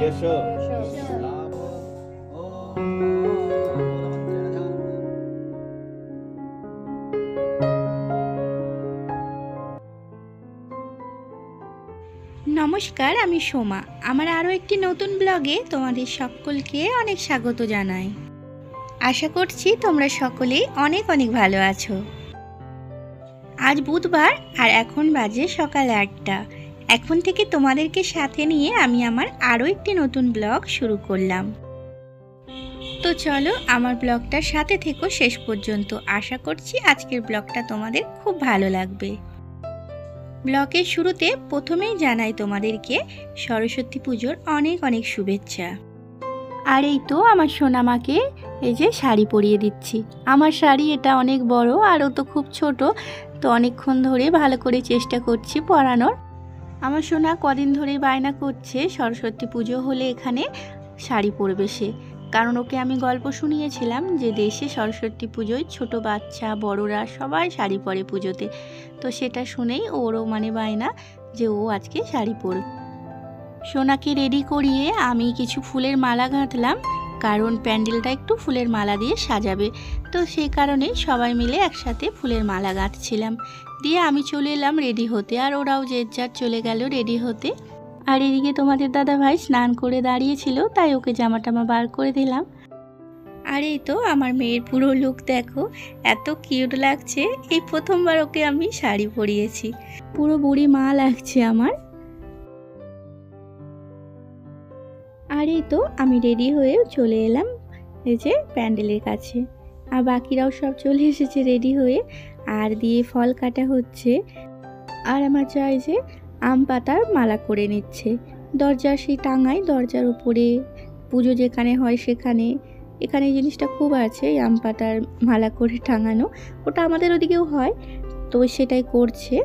এসো। নমস্কার, আমি সোমা। আমার আরও একটি নতুন ব্লগে তোমাদের সকলকে অনেক স্বাগত জানাই। আশা করছি তোমরা সকলেই অনেক অনেক ভালো আছো। আজ বুধবার আর এখন বাজে সকাল 8টা। এখন থেকে তোমাদেরকে সাথে নিয়ে আমি আমার আরও একটি নতুন ব্লগ শুরু করলাম। তো চলো আমার ব্লগটার সাথে থেকো শেষ পর্যন্ত। আশা করছি আজকের ব্লগটা তোমাদের খুব ভালো লাগবে। ব্লগের শুরুতে প্রথমেই জানাই তোমাদেরকে সরস্বতী পুজোর অনেক অনেক শুভেচ্ছা। আর এই তো আমার সোনামাকে এই যে শাড়ি পরিয়ে দিচ্ছি। আমার শাড়ি এটা অনেক বড় আর ও তো খুব ছোট, তো অনেকক্ষণ ধরে ভালো করে চেষ্টা করছি পরানোর। আমার সোনা কদিন ধরেই বায়না করছে সরস্বতী পুজো হলে এখানে শাড়ি পরবে সে, কারণ ওকে আমি গল্প শুনিয়েছিলাম যে দেশে সরস্বতী পুজোয় ছোট বাচ্চা বড়রা সবাই শাড়ি পরে পুজোতে। তো সেটা শুনেই ওরও বায়না যে ও আজকে শাড়ি পরবে। সোনাকে রেডি করিয়ে আমি কিছু ফুলের মালা গাঁথলাম, কারণ প্যান্ডেলটা একটু ফুলের মালা দিয়ে সাজাবে। তো সেই কারণেই সবাই মিলে একসাথে ফুলের মালা গাঁথছিলাম। দিয়ে আমি চলে এলাম রেডি হতে, আর ওরাও যে যার চলে গেল রেডি হতে। আর এদিকে তোমাদের দাদা ভাই স্নান করে দাঁড়িয়েছিল, তাই ওকে জামা টামা বার করে দিলাম। আর এই তো আমার মেয়ের পুরো লুক দেখো, এত কিউট লাগছে। এই প্রথমবার ওকে আমি শাড়ি পরিয়েছি, পুরো বুড়ি মা লাগছে আমার। আর এই তো আমি রেডি হয়ে চলে এলাম এই যে প্যান্ডেলের কাছে, আর বাকিরাও সব চলে এসেছে রেডি হয়ে। আর দিয়ে ফল কাটা হচ্ছে, আর আমার চাই যে আম পাতার মালা করে নিচ্ছে। দরজার সেই টাঙায়, দরজার উপরে পুজো যেখানে হয় সেখানে, এখানে এই জিনিসটা খুব আছে, এই আম পাতার মালা করে টাঙানো। ওটা আমাদের ওদিকেও হয়, তো সেটাই করছে।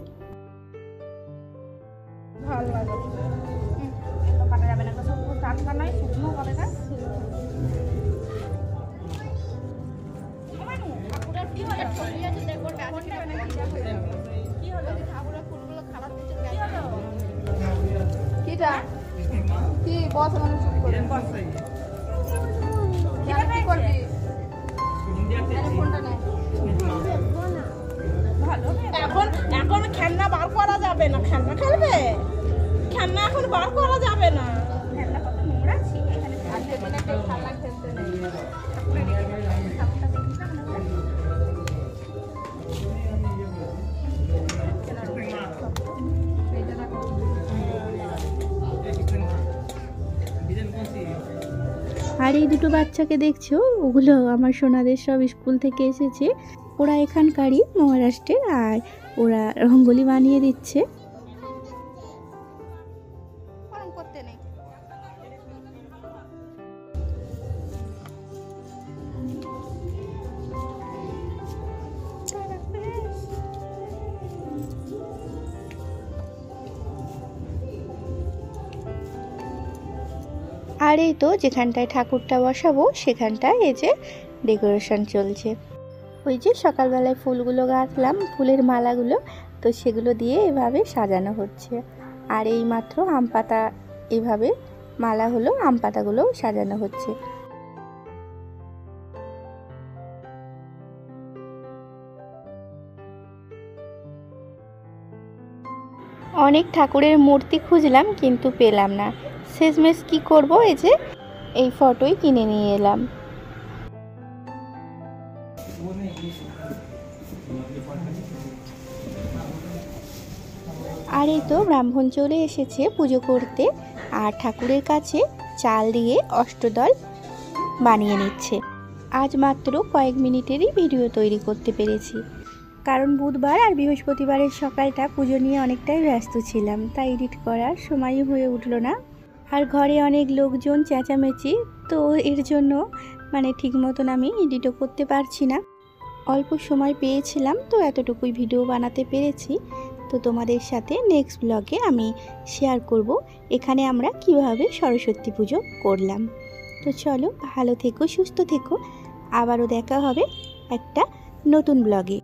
এখন খেলনা বার করা যাবে না। খেলনা খেলবে? খেলনা এখন বার করা যাবে না। খেলনা কত নোংরা ছিল এখানে। খেলনা খেলতে নেই। আর এই দুটো বাচ্চাকে দেখছো, ওগুলো আমার সোনাদের সব স্কুল থেকে এসেছে। ওরা এখানকারই, মহারাষ্ট্রের, আর ওরা রঙ্গোলি বানিয়ে দিচ্ছে। আর এই তো যেখানটায় ঠাকুরটা বসাবো সেখানটায় এই যে ডেকোরেশন চলছে। ওই যে সকালবেলায় ফুলগুলো গাঁথলাম, ফুলের মালাগুলো, তো সেগুলো দিয়ে এভাবে সাজানো হচ্ছে। আর এই মাত্র আম পাতা এভাবে মালা হলো, আম পাতাগুলোও সাজানো হচ্ছে। অনেক ঠাকুরের মূর্তি খুঁজলাম কিন্তু পেলাম না। শেষমেশ কি করব, এই যে এই ফটোই কিনে নিয়ে এলাম। আর এই তো ব্রাহ্মণ চলে এসেছে পুজো করতে, আর ঠাকুরের কাছে চাল দিয়ে অষ্টদল বানিয়ে নিচ্ছে। আজ মাত্র কয়েক মিনিটেরই ভিডিও তৈরি করতে পেরেছি, কারণ বুধবার আর বৃহস্পতিবারের সকালটা পুজো নিয়ে অনেকটাই ব্যস্ত ছিলাম, তাই এডিট করার সময়ই হয়ে উঠলো না। আর ঘরে অনেক লোকজন, চেঁচামেচি, তো এর জন্য ঠিক মতন আমি এডিটও করতে পারছি না। অল্প সময় পেয়েছিলাম, তো এতটুকুই ভিডিও বানাতে পেরেছি। তো তোমাদের সাথে নেক্সট ব্লগে আমি শেয়ার করব এখানে আমরা কিভাবে সরস্বতী পুজো করলাম। তো চলো, ভালো থেকো, সুস্থ থেকো, আবারও দেখা হবে একটা নতুন ব্লগে।